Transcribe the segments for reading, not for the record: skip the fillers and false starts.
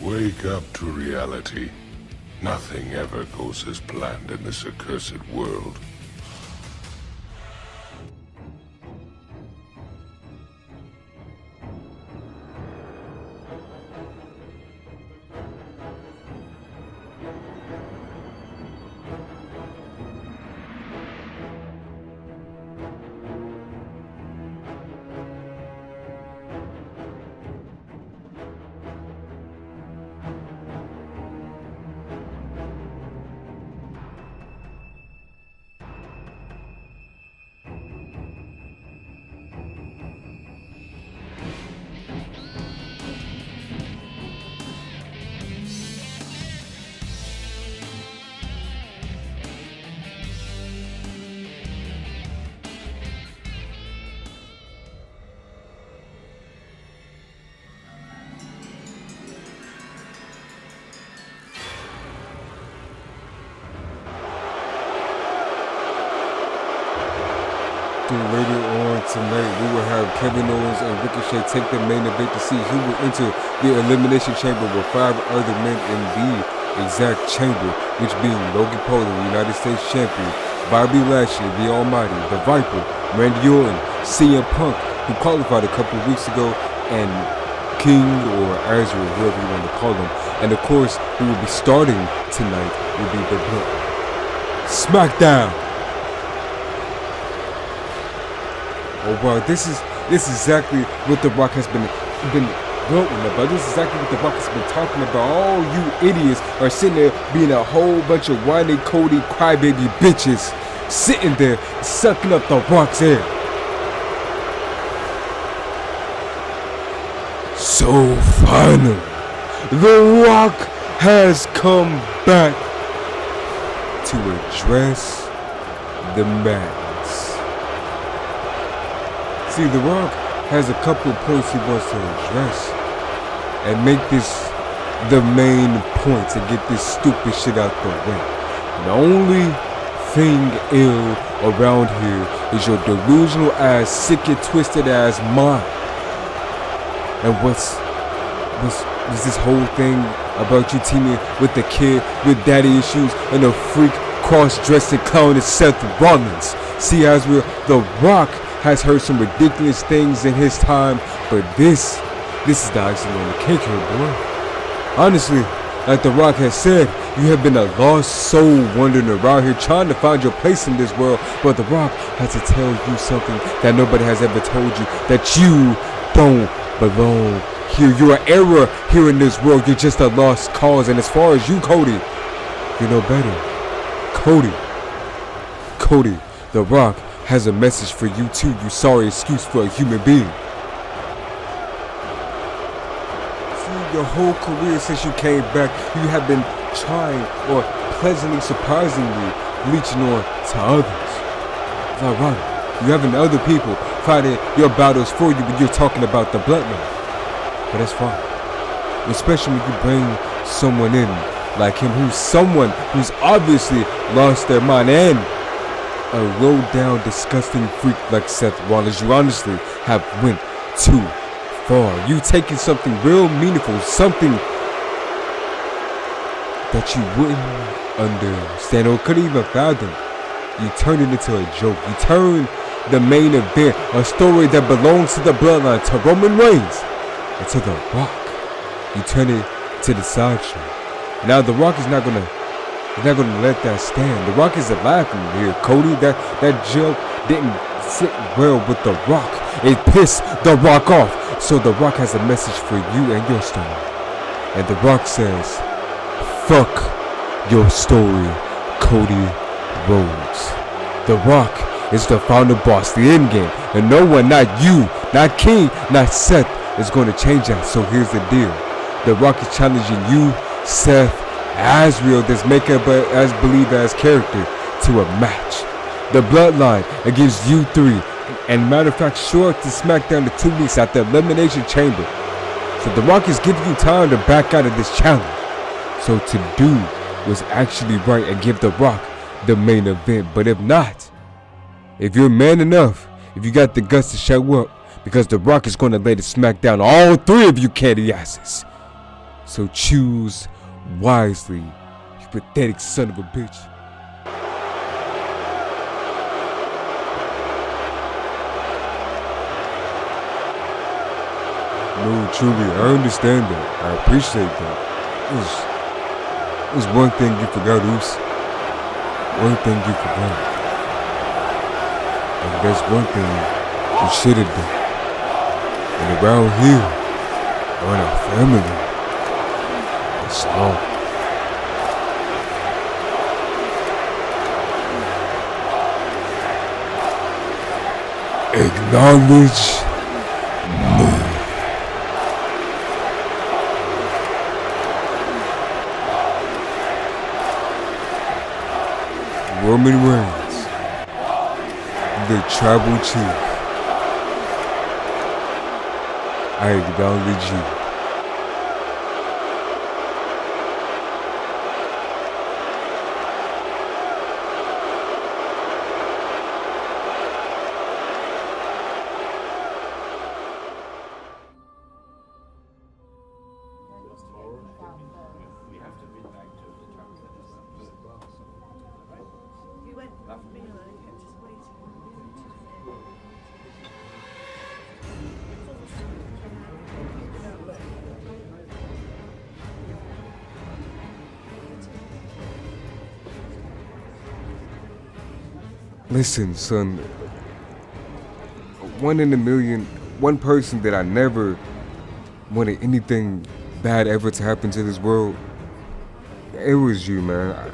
Wake up to reality. Nothing ever goes as planned in this accursed world. Later on tonight, we will have Kevin Owens and Ricochet take the main event to see who will enter the Elimination Chamber with 5 other men in the exact chamber, which being Logan Paul, the United States Champion, Bobby Lashley, the Almighty, the Viper, Randy Orton, CM Punk, who qualified a couple of weeks ago, and King or Azrael, whoever you want to call him. And of course, who will be starting tonight will be the SmackDown. Oh wow, this is exactly what The Rock has been gloating about. This is exactly what The Rock has been talking about. All you idiots are sitting there being a whole bunch of whiny, Cody, crybaby bitches, sitting there sucking up The Rock's air. So finally, The Rock has come back to address the madness. See, The Rock has a couple of points he wants to address and make this the main point to get this stupid shit out the way. The only thing ill around here is your delusional ass, sick and twisted ass mind. And what's this whole thing about you teaming with the kid with daddy issues and a freak cross-dressing clown is Seth Rollins? See, Azrael, The Rock has heard some ridiculous things in his time, but this is the icing on the cake here, boy. Honestly, like The Rock has said, you have been a lost soul wandering around here trying to find your place in this world, but The Rock has to tell you something that nobody has ever told you, that you don't belong here. You're an error here in this world. You're just a lost cause, and as far as you, Cody, you know better. Cody, The Rock has a message for you too, you sorry excuse for a human being. See, your whole career since you came back, you have been trying or pleasantly, surprisingly reaching on to others. It's ironic. You having other people fighting your battles for you, but you're talking about the bloodline. But that's fine. Especially when you bring someone in like him, who's obviously lost their mind, and a low-down, disgusting freak like Seth Rollins. You honestly have went too far. You taking something real meaningful, something that you wouldn't understand or couldn't even fathom. You turned it into a joke. You turned the main event, a story that belongs to the bloodline, to Roman Reigns, and to The Rock. You turn it to the sideshow. Now The Rock is not gonna let that stand. The Rock isn't laughing here, Cody. That joke didn't sit well with The Rock. It pissed The Rock off. So The Rock has a message for you and your story. And The Rock says, fuck your story, Cody Rhodes. The Rock is the final boss, the end game. And no one, not you, not King, not Seth, is going to change that. So here's the deal. The Rock is challenging you, Seth, Azrael, this makeup as believe as character, to a match. The Bloodline against you three. And matter of fact, show up to SmackDown in 2 weeks at the Elimination Chamber. So The Rock is giving you time to back out of this challenge. So to do was actually right and give The Rock the main event. But if not, if you're man enough, if you got the guts to show up, because The Rock is going to lay the smack down all three of you candy asses. So choose wisely, you pathetic son of a bitch. No, truly, I understand that. I appreciate that. It was one thing you forgot, Oos. One thing you forgot. And that's one thing you should have done. And around here, on our family, it's all. Acknowledge me. Roman Reigns, the tribal chief, I acknowledge you. Listen, son, 1 in a million, one person that I never wanted anything bad ever to happen to this world, it was you, man.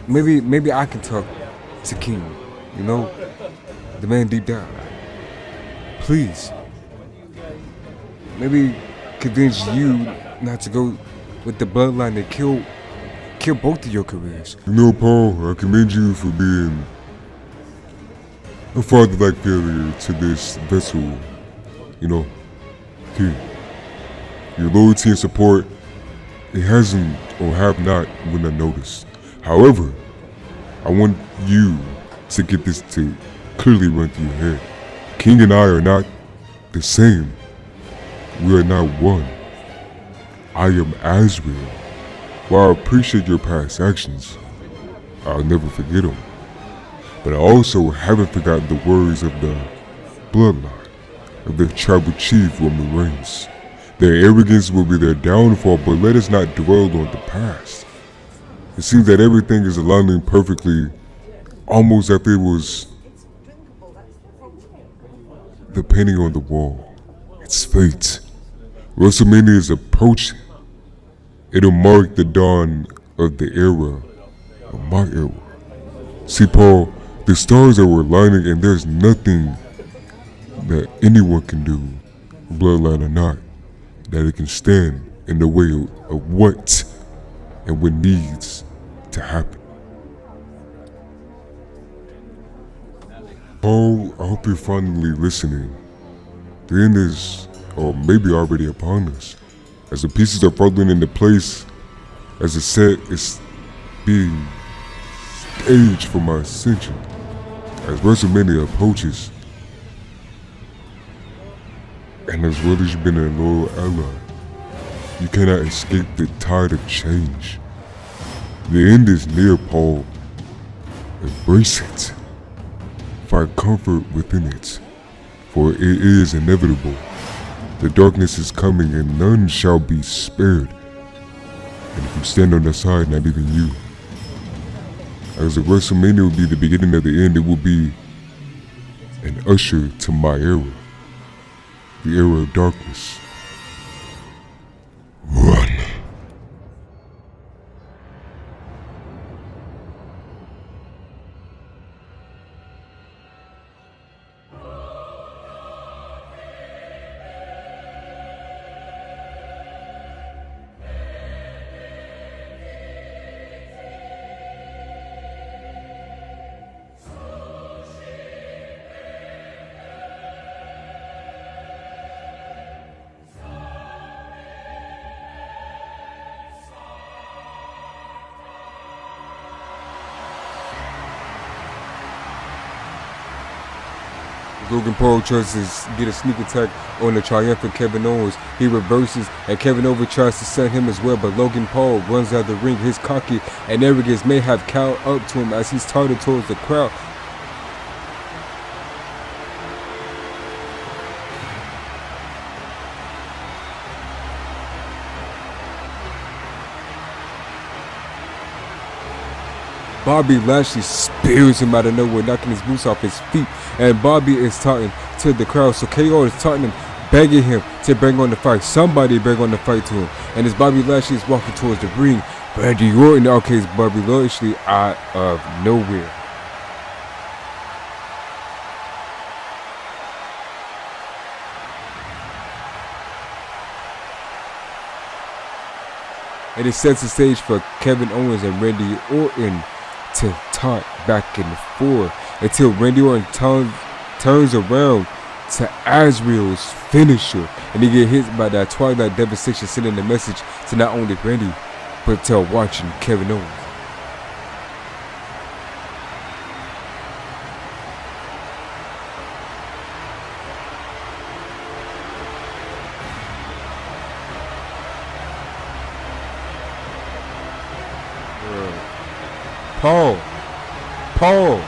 Maybe I can talk to King, you know, the man deep down. Please, maybe convince you not to go with the bloodline that kill both of your careers. You know, Paul, I commend you for being a father-like figure to this vessel. You know, King, your loyalty and support, it hasn't or have not went unnoticed. However, I want you to get this to clearly run through your head. King and I are not the same. We are not one. I am Azrael. While I appreciate your past actions, I'll never forget them. But I also haven't forgotten the words of the bloodline, of their tribal chief, Roman Reigns. Their arrogance will be their downfall, but let us not dwell on the past. It seems that everything is aligning perfectly, almost as if it was the painting on the wall. It's fate. WrestleMania is approaching. It'll mark the dawn of the era, of my era. See, Paul, the stars are aligning and there's nothing that anyone can do, bloodline or not, that it can stand in the way of what and what needs to happen. Paul, I hope you're finally listening. The end is, or maybe already upon us. As the pieces are falling into place, as the set is being staged for my ascension, as WrestleMania approaches, and as well as you've been a loyal ally, you cannot escape the tide of change. The end is near, Paul. Embrace it. Find comfort within it, for it is inevitable. The darkness is coming and none shall be spared. And if you stand on the side, not even you. As the WrestleMania will be the beginning of the end, it will be an usher to my era. The era of darkness. Run. Logan Paul tries to get a sneak attack on the triumphant Kevin Owens. He reverses, and Kevin Owens tries to set him as well, but Logan Paul runs out of the ring. His cocky and arrogance may have cowed up to him as he's started towards the crowd. Bobby Lashley spears him out of nowhere, knocking his boots off his feet, and Bobby is talking to the crowd. So KO is talking him, begging him to bring on the fight. Somebody bring on the fight to him. And as Bobby Lashley is walking towards the ring, Randy Orton arcades Bobby Lashley out of nowhere. And it sets the stage for Kevin Owens and Randy Orton to taunt back and forth until Randy Orton turns around to Azrael's finisher, and he get hit by that Twilight Devastation, sending a message to not only Randy but to watching Kevin Owens. Paul.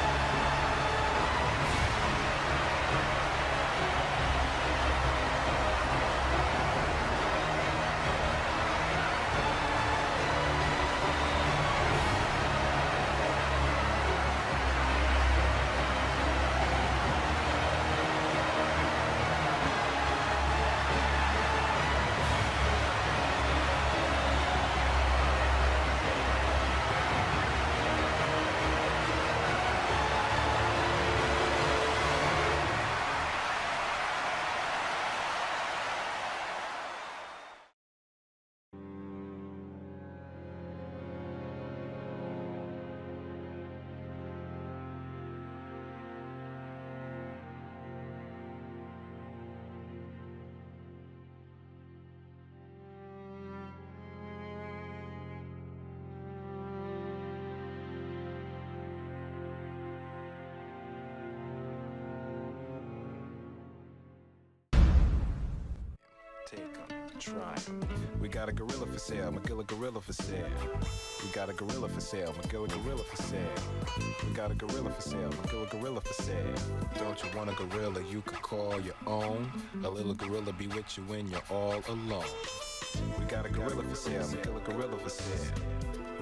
Take 'em, try 'em. We got a gorilla for sale, McGill a gorilla for sale. We got a gorilla for sale, McGill a gorilla for sale. We got a gorilla for sale, McGill a gorilla for sale. Don't you want a gorilla you could call your own? A little gorilla be with you when you're all alone. We got a gorilla for sale, McGill a gorilla for sale.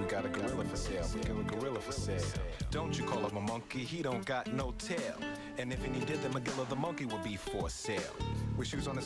We got a gorilla for sale, McGill a gorilla for sale. Don't you call him a monkey, he don't got no tail. And if he did, then McGill the monkey will be for sale. With shoes on his